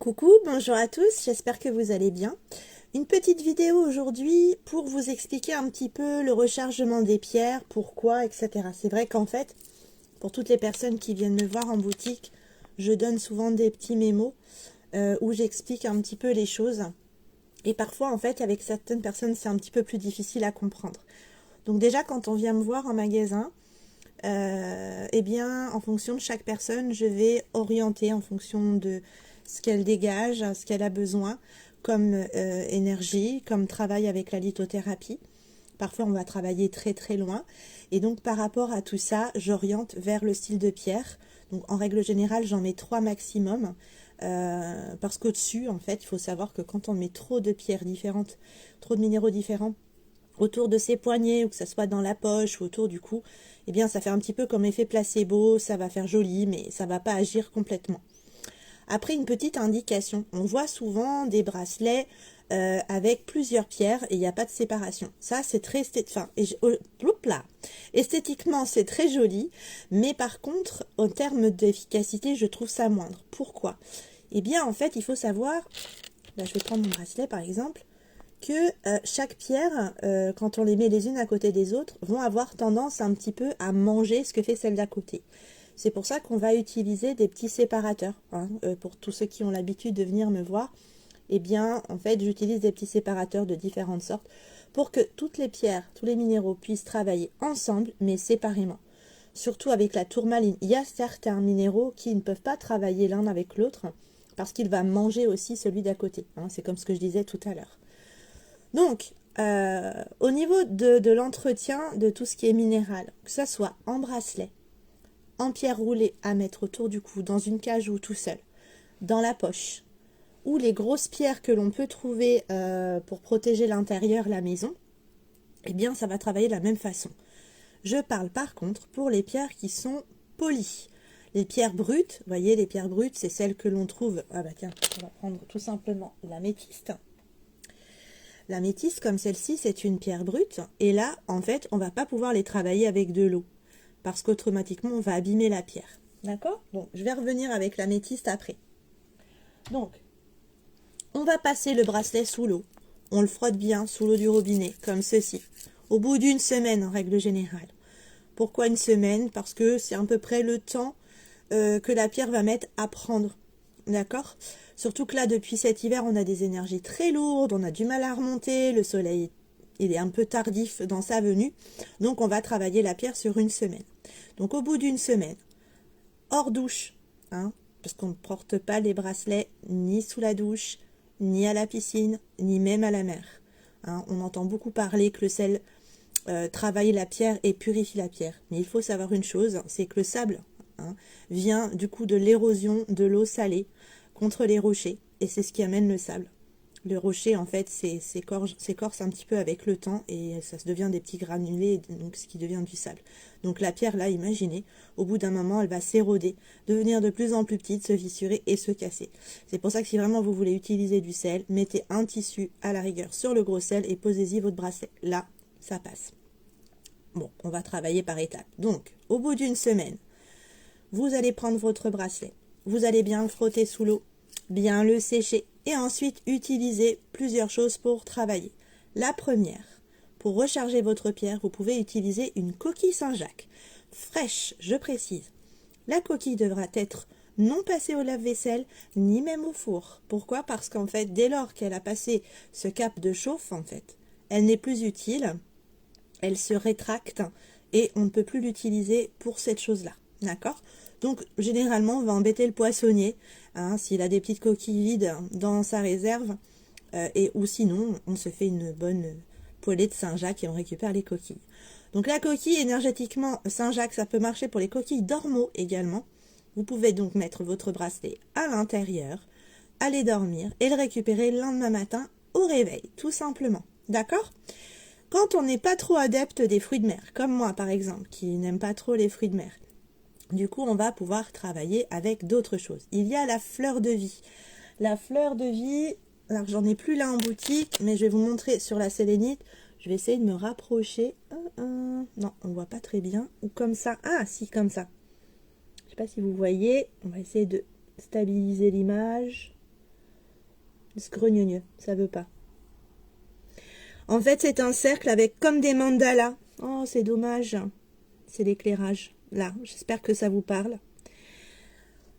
Coucou, bonjour à tous, j'espère que vous allez bien. Une petite vidéo aujourd'hui pour vous expliquer un petit peu le rechargement des pierres, pourquoi, etc. C'est vrai qu'en fait, pour toutes les personnes qui viennent me voir en boutique, je donne souvent des petits mémos où j'explique un petit peu les choses. Et parfois, en fait, avec certaines personnes, c'est un petit peu plus difficile à comprendre. Donc déjà, quand on vient me voir en magasin, eh bien, en fonction de chaque personne, je vais orienter en fonction de ce qu'elle dégage, ce qu'elle a besoin, comme énergie, comme travail avec la lithothérapie. Parfois, on va travailler très très loin. Et donc, par rapport à tout ça, j'oriente vers le style de pierre. Donc, en règle générale, j'en mets 3 maximum. Parce qu'au-dessus, en fait, il faut savoir que quand on met trop de pierres différentes, trop de minéraux différents, autour de ses poignets, ou que ça soit dans la poche ou autour du cou, eh bien ça fait un petit peu comme effet placebo, ça va faire joli, mais ça va pas agir complètement. Après, une petite indication, on voit souvent des bracelets avec plusieurs pierres et il n'y a pas de séparation. Ça, c'est très esthétiquement, c'est très joli, mais par contre, en termes d'efficacité, je trouve ça moindre. Pourquoi? Eh bien, en fait, il faut savoir, là, je vais prendre mon bracelet par exemple, que chaque pierre, quand on les met les unes à côté des autres, vont avoir tendance un petit peu à manger ce que fait celle d'à côté. C'est pour ça qu'on va utiliser des petits séparateurs. Pour tous ceux qui ont l'habitude de venir me voir, eh bien, en fait, j'utilise des petits séparateurs de différentes sortes pour que toutes les pierres, tous les minéraux puissent travailler ensemble, mais séparément. Surtout avec la tourmaline, il y a certains minéraux qui ne peuvent pas travailler l'un avec l'autre parce qu'il va manger aussi celui d'à côté. C'est comme ce que je disais tout à l'heure. Donc, au niveau de l'entretien de tout ce qui est minéral, que ce soit en bracelet, en pierre roulée à mettre autour du cou, dans une cage ou tout seul, dans la poche, ou les grosses pierres que l'on peut trouver pour protéger l'intérieur, la maison, eh bien ça va travailler de la même façon. Je parle par contre pour les pierres qui sont polies. Les pierres brutes, vous voyez, les pierres brutes, c'est celles que l'on trouve... Ah bah tiens, on va prendre tout simplement l'améthyste. L'améthyste, comme celle-ci, c'est une pierre brute. Et là, en fait, on ne va pas pouvoir les travailler avec de l'eau. Parce qu'automatiquement, on va abîmer la pierre. D'accord? Donc, je vais revenir avec l'améthyste après. Donc, on va passer le bracelet sous l'eau. On le frotte bien sous l'eau du robinet, comme ceci. Au bout d'une semaine, en règle générale. Pourquoi une semaine? Parce que c'est à peu près le temps que la pierre va mettre à prendre. D'accord? Surtout que là, depuis cet hiver, on a des énergies très lourdes, on a du mal à remonter, le soleil, il est un peu tardif dans sa venue. Donc, on va travailler la pierre sur une semaine. Donc, au bout d'une semaine, hors douche, parce qu'on ne porte pas les bracelets ni sous la douche, ni à la piscine, ni même à la mer. On entend beaucoup parler que le sel travaille la pierre et purifie la pierre. Mais il faut savoir une chose, c'est que le sable vient du coup de l'érosion de l'eau salée contre les rochers. Et c'est ce qui amène le sable. Le rocher, en fait, s'écorce un petit peu avec le temps et ça se devient des petits granulés, donc ce qui devient du sable. Donc la pierre, là, imaginez, au bout d'un moment, elle va s'éroder, devenir de plus en plus petite, se fissurer et se casser. C'est pour ça que si vraiment vous voulez utiliser du sel, mettez un tissu à la rigueur sur le gros sel et posez-y votre bracelet. Là, ça passe. Bon, on va travailler par étapes. Donc, au bout d'une semaine, vous allez prendre votre bracelet, vous allez bien le frotter sous l'eau, bien le sécher et ensuite utiliser plusieurs choses pour travailler. La première, pour recharger votre pierre, vous pouvez utiliser une coquille Saint-Jacques, fraîche, je précise. La coquille devra être non passée au lave-vaisselle, ni même au four. Pourquoi? Parce qu'en fait, dès lors qu'elle a passé ce cap de chauffe, en fait, elle n'est plus utile, elle se rétracte et on ne peut plus l'utiliser pour cette chose-là. D'accord? Donc, généralement, on va embêter le poissonnier, s'il a des petites coquilles vides dans sa réserve, ou sinon, on se fait une bonne poêlée de Saint-Jacques et on récupère les coquilles. Donc, la coquille, énergétiquement, Saint-Jacques, ça peut marcher pour les coquilles d'ormeaux également. Vous pouvez donc mettre votre bracelet à l'intérieur, aller dormir et le récupérer le lendemain matin au réveil, tout simplement. D'accord? Quand on n'est pas trop adepte des fruits de mer, comme moi par exemple, qui n'aime pas trop les fruits de mer, du coup on va pouvoir travailler avec d'autres choses. Il y a la fleur de vie. La fleur de vie, alors j'en ai plus là en boutique, mais je vais vous montrer sur la sélénite. Je vais essayer de me rapprocher. Non, on ne voit pas très bien. Ou comme ça. Ah si, comme ça. Je ne sais pas si vous voyez. On va essayer de stabiliser l'image. Ce grogneux, ça veut pas. En fait, c'est un cercle avec comme des mandalas. Oh, c'est dommage. C'est l'éclairage. Là, j'espère que ça vous parle.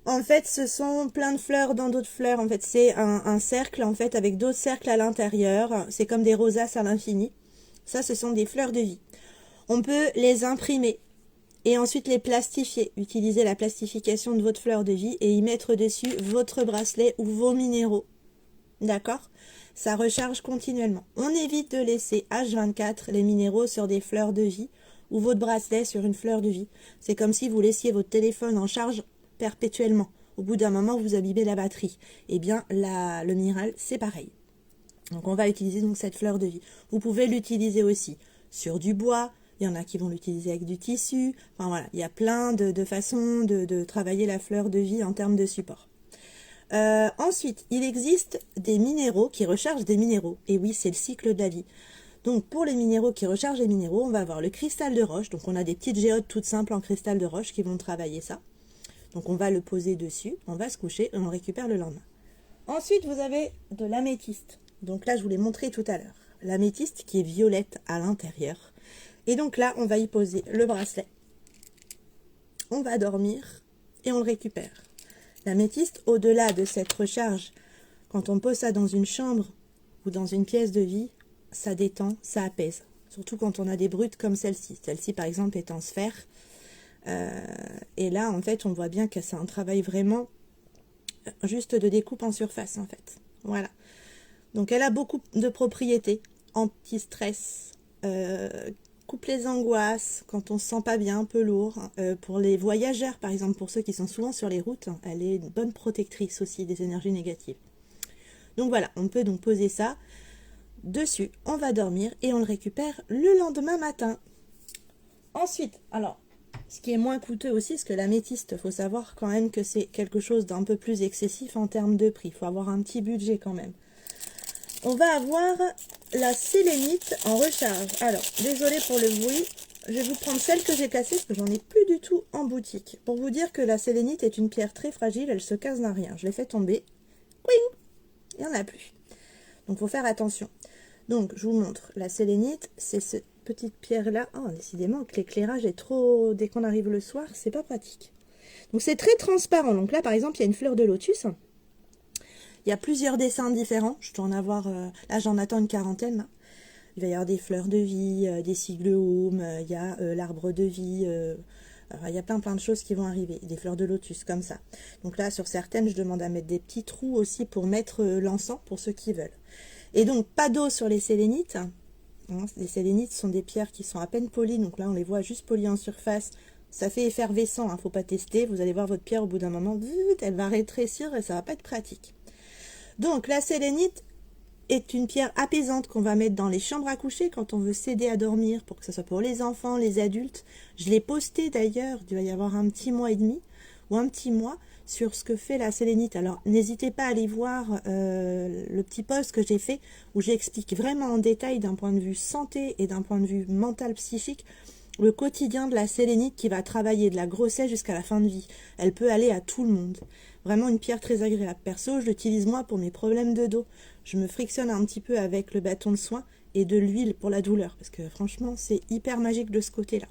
En fait, ce sont plein de fleurs dans d'autres fleurs. En fait, c'est un cercle, en fait, avec d'autres cercles à l'intérieur. C'est comme des rosaces à l'infini. Ça, ce sont des fleurs de vie. On peut les imprimer et ensuite les plastifier. Utiliser la plastification de votre fleur de vie et y mettre dessus votre bracelet ou vos minéraux. D'accord? Ça recharge continuellement. On évite de laisser H24 les minéraux sur des fleurs de vie ou votre bracelet sur une fleur de vie. C'est comme si vous laissiez votre téléphone en charge perpétuellement. Au bout d'un moment, vous abîmez la batterie. Eh bien, le minéral, c'est pareil. Donc, on va utiliser donc cette fleur de vie. Vous pouvez l'utiliser aussi sur du bois. Il y en a qui vont l'utiliser avec du tissu. Enfin, voilà, il y a plein de façons de travailler la fleur de vie en termes de support. Ensuite, il existe des minéraux qui rechargent des minéraux. Et oui, c'est le cycle de la vie. Donc, pour les minéraux qui rechargent les minéraux, on va avoir le cristal de roche. Donc, on a des petites géodes toutes simples en cristal de roche qui vont travailler ça. Donc, on va le poser dessus, on va se coucher et on le récupère le lendemain. Ensuite, vous avez de l'améthyste. Donc là, je vous l'ai montré tout à l'heure. L'améthyste qui est violette à l'intérieur. Et donc là, on va y poser le bracelet. On va dormir et on le récupère. L'améthyste, au-delà de cette recharge, quand on pose ça dans une chambre ou dans une pièce de vie, ça détend, ça apaise. Surtout quand on a des brutes comme celle-ci. Celle-ci, par exemple, est en sphère. Et là, en fait, on voit bien que c'est un travail vraiment juste de découpe en surface, en fait. Voilà. Donc, elle a beaucoup de propriétés. Anti-stress, coupe les angoisses, quand on se sent pas bien, un peu lourd. Pour les voyageurs, par exemple, pour ceux qui sont souvent sur les routes, elle est une bonne protectrice aussi des énergies négatives. Donc, voilà, on peut donc poser ça dessus. On va dormir et on le récupère le lendemain matin. Ensuite, alors, ce qui est moins coûteux aussi, parce que l'améthyste, il faut savoir quand même que c'est quelque chose d'un peu plus excessif en termes de prix. Il faut avoir un petit budget quand même. On va avoir la sélénite en recharge. Alors, désolé pour le bruit, je vais vous prendre celle que j'ai cassée, parce que j'en ai plus du tout en boutique. Pour vous dire que la sélénite est une pierre très fragile, elle se casse d'un rien. Je l'ai fait tomber. Oui, il n'y en a plus. Donc, il faut faire attention. Donc, je vous montre. La sélénite, c'est cette petite pierre-là. Oh, décidément que l'éclairage est trop... Dès qu'on arrive le soir, c'est pas pratique. Donc, c'est très transparent. Donc là, par exemple, il y a une fleur de lotus. Il y a plusieurs dessins différents. Je dois en avoir... là, j'en attends une quarantaine. Là. Il va y avoir des fleurs de vie, des cyglomes, il y a l'arbre de vie... il y a plein de choses qui vont arriver. Des fleurs de lotus, comme ça. Donc là, sur certaines, je demande à mettre des petits trous aussi pour mettre l'encens, pour ceux qui veulent. Et donc, pas d'eau sur les sélénites. Les sélénites sont des pierres qui sont à peine polies. Donc là, on les voit juste polies en surface. Ça fait effervescent, hein, faut pas tester. Vous allez voir votre pierre au bout d'un moment, elle va rétrécir et ça va pas être pratique. Donc, la sélénite est une pierre apaisante qu'on va mettre dans les chambres à coucher quand on veut s'aider à dormir, pour que ce soit pour les enfants, les adultes. Je l'ai posté d'ailleurs, il doit y avoir un petit mois et demi ou un petit mois, sur ce que fait la sélénite. Alors, n'hésitez pas à aller voir le petit post que j'ai fait, où j'explique vraiment en détail d'un point de vue santé et d'un point de vue mental, psychique, le quotidien de la sélénite qui va travailler de la grossesse jusqu'à la fin de vie. Elle peut aller à tout le monde. Vraiment une pierre très agréable. Perso, je l'utilise moi pour mes problèmes de dos. Je me frictionne un petit peu avec le bâton de soin et de l'huile pour la douleur. Parce que franchement, c'est hyper magique de ce côté-là.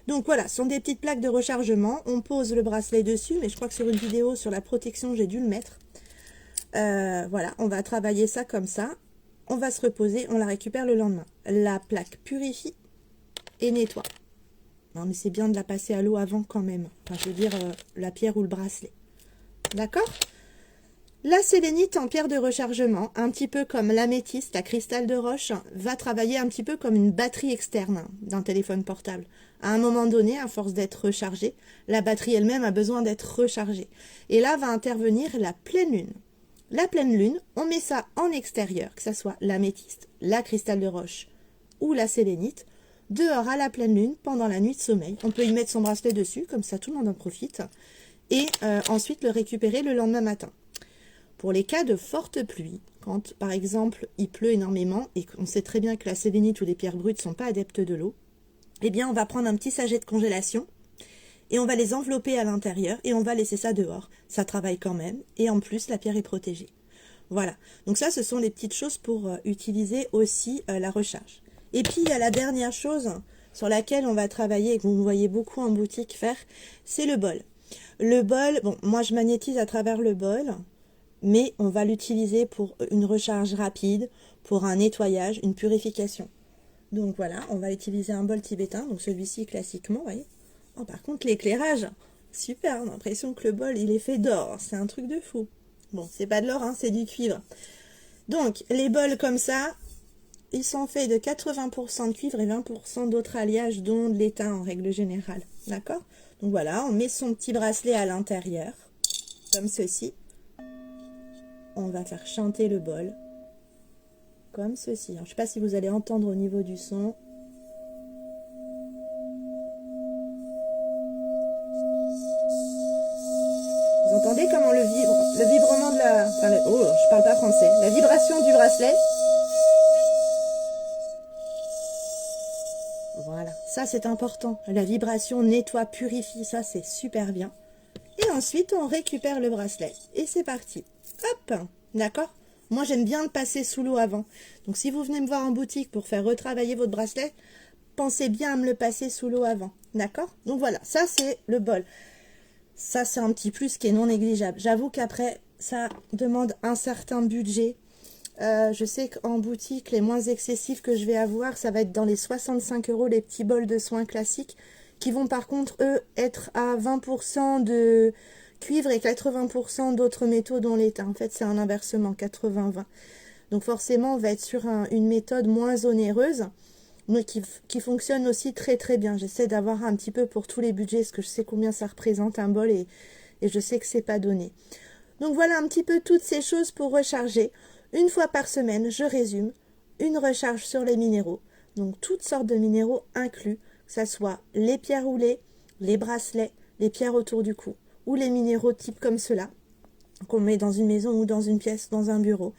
Donc voilà, ce sont des petites plaques de rechargement. On pose le bracelet dessus, mais je crois que sur une vidéo sur la protection, j'ai dû le mettre. Voilà, on va travailler ça comme ça. On va se reposer, on la récupère le lendemain. La plaque purifie et nettoie. Non, mais c'est bien de la passer à l'eau avant quand même. Enfin, je veux dire, la pierre ou le bracelet. D'accord? La sélénite en pierre de rechargement, un petit peu comme l'améthyste, la cristal de roche, va travailler un petit peu comme une batterie externe d'un téléphone portable. À un moment donné, à force d'être rechargée, la batterie elle-même a besoin d'être rechargée. Et là va intervenir la pleine lune. La pleine lune, on met ça en extérieur, que ce soit l'améthyste, la cristal de roche ou la sélénite, dehors à la pleine lune pendant la nuit de sommeil. On peut y mettre son bracelet dessus, comme ça tout le monde en profite, et ensuite le récupérer le lendemain matin. Pour les cas de forte pluie, quand par exemple il pleut énormément et qu'on sait très bien que la sélénite ou les pierres brutes ne sont pas adeptes de l'eau, eh bien on va prendre un petit sachet de congélation et on va les envelopper à l'intérieur et on va laisser ça dehors. Ça travaille quand même et en plus la pierre est protégée. Voilà, donc ça, ce sont les petites choses pour utiliser aussi la recharge. Et puis, il y a la dernière chose sur laquelle on va travailler et que vous me voyez beaucoup en boutique faire, c'est le bol. Le bol, bon, moi je magnétise à travers le bol, mais on va l'utiliser pour une recharge rapide, pour un nettoyage, une purification. Donc voilà, on va utiliser un bol tibétain, donc celui-ci classiquement, vous voyez. Oh, par contre, l'éclairage, super, on a l'impression que le bol, il est fait d'or, c'est un truc de fou. Bon, c'est pas de l'or, hein, c'est du cuivre. Donc, les bols comme ça, ils sont faits de 80% de cuivre et 20% d'autres alliages, dont de l'étain en règle générale. D'accord? Donc voilà, on met son petit bracelet à l'intérieur, comme ceci. On va faire chanter le bol, comme ceci. Alors, je ne sais pas si vous allez entendre au niveau du son. Vous entendez comment le vibrement de la... Enfin, oh, je parle pas français. La vibration du bracelet. Voilà, ça c'est important. La vibration nettoie, purifie, ça c'est super bien. Et ensuite, on récupère le bracelet. Et c'est parti. Hop, d'accord? Moi, j'aime bien le passer sous l'eau avant. Donc, si vous venez me voir en boutique pour faire retravailler votre bracelet, pensez bien à me le passer sous l'eau avant. D'accord? Donc, voilà, ça c'est le bol. Ça, c'est un petit plus qui est non négligeable. J'avoue qu'après, ça demande un certain budget. Je sais qu'en boutique, les moins excessifs que je vais avoir, ça va être dans les 65 € les petits bols de soins classiques, qui vont par contre, eux, être à 20% de cuivre et 80% d'autres métaux dont l'étain. En fait, c'est un inversement, 80-20. Donc forcément, on va être sur une méthode moins onéreuse, mais qui fonctionne aussi très très bien. J'essaie d'avoir un petit peu pour tous les budgets, parce que je sais combien ça représente un bol et je sais que c'est pas donné. Donc voilà un petit peu toutes ces choses pour recharger. Une fois par semaine, je résume, une recharge sur les minéraux, donc toutes sortes de minéraux inclus, que ce soit les pierres roulées, les bracelets, les pierres autour du cou, ou les minéraux type comme cela, qu'on met dans une maison ou dans une pièce, dans un bureau.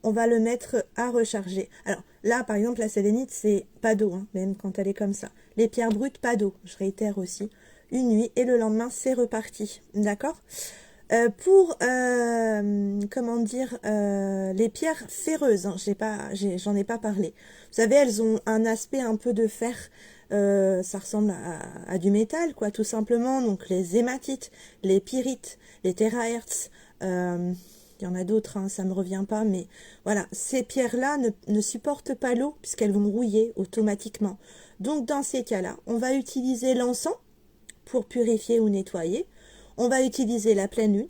On va le mettre à recharger. Alors là, par exemple, la sélénite, c'est pas d'eau, hein, même quand elle est comme ça. Les pierres brutes, pas d'eau, je réitère aussi. Une nuit et le lendemain, c'est reparti. D'accord ? Comment dire, les pierres ferreuses, hein, j'en ai pas parlé. Vous savez, elles ont un aspect un peu de fer, ça ressemble à du métal, quoi, tout simplement. Donc les hématites, les pyrites, les terahertz, il y en a d'autres, hein, ça me revient pas, mais voilà, ces pierres-là ne supportent pas l'eau puisqu'elles vont rouiller automatiquement. Donc dans ces cas-là, on va utiliser l'encens pour purifier ou nettoyer. On va utiliser la pleine lune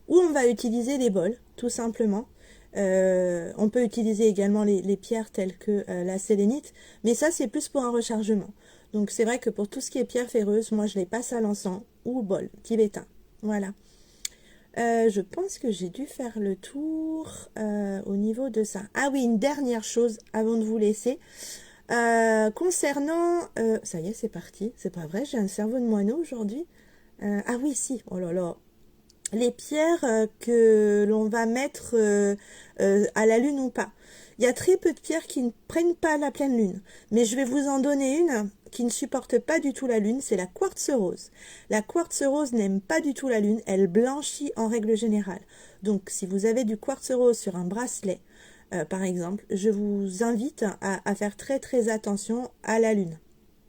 ou on va utiliser les bols, tout simplement. On peut utiliser également les pierres telles que la sélénite, mais ça c'est plus pour un rechargement. Donc c'est vrai que pour tout ce qui est pierre ferreuse, moi je les passe à l'encens ou au bol tibétain. Voilà. Je pense que j'ai dû faire le tour au niveau de ça. Ah oui, une dernière chose avant de vous laisser. Concernant... ça y est, c'est parti. C'est pas vrai, j'ai un cerveau de moineau aujourd'hui. Ah oui, si. Oh là là. Les pierres que l'on va mettre à la lune ou pas. Il y a très peu de pierres qui ne prennent pas la pleine lune. Mais je vais vous en donner une qui ne supporte pas du tout la lune, c'est la quartz rose. La quartz rose n'aime pas du tout la lune, elle blanchit en règle générale. Donc si vous avez du quartz rose sur un bracelet, par exemple, je vous invite à faire très très attention à la lune.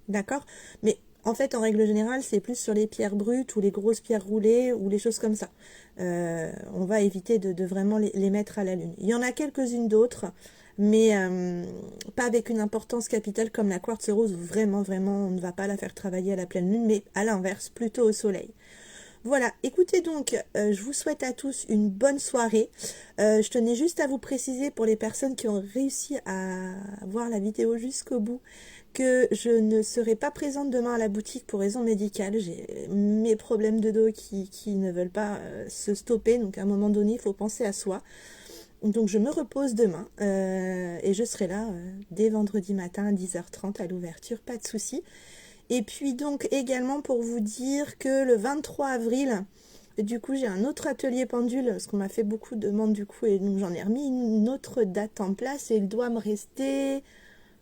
D'accord? Mais en fait, en règle générale, c'est plus sur les pierres brutes ou les grosses pierres roulées ou les choses comme ça. On va éviter de vraiment les mettre à la lune. Il y en a quelques-unes d'autres, mais pas avec une importance capitale comme la quartz rose, où vraiment, on ne va pas la faire travailler à la pleine lune, mais à l'inverse, plutôt au soleil. Voilà, écoutez donc, je vous souhaite à tous une bonne soirée. Je tenais juste à vous préciser pour les personnes qui ont réussi à voir la vidéo jusqu'au bout, que je ne serai pas présente demain à la boutique pour raison médicale. J'ai mes problèmes de dos qui ne veulent pas se stopper, donc à un moment donné, il faut penser à soi. Donc je me repose demain et je serai là dès vendredi matin à 10h30 à l'ouverture, pas de souci. Et puis donc également pour vous dire que le 23 avril, du coup j'ai un autre atelier pendule, parce qu'on m'a fait beaucoup de demandes du coup, et donc j'en ai remis une autre date en place, et il doit me rester,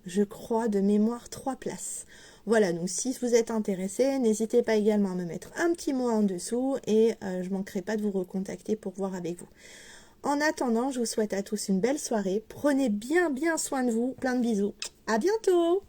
je crois, de mémoire 3 places. Voilà, donc si vous êtes intéressé, n'hésitez pas également à me mettre un petit mot en dessous, et je manquerai pas de vous recontacter pour voir avec vous. En attendant, je vous souhaite à tous une belle soirée. Prenez bien soin de vous. Plein de bisous. À bientôt!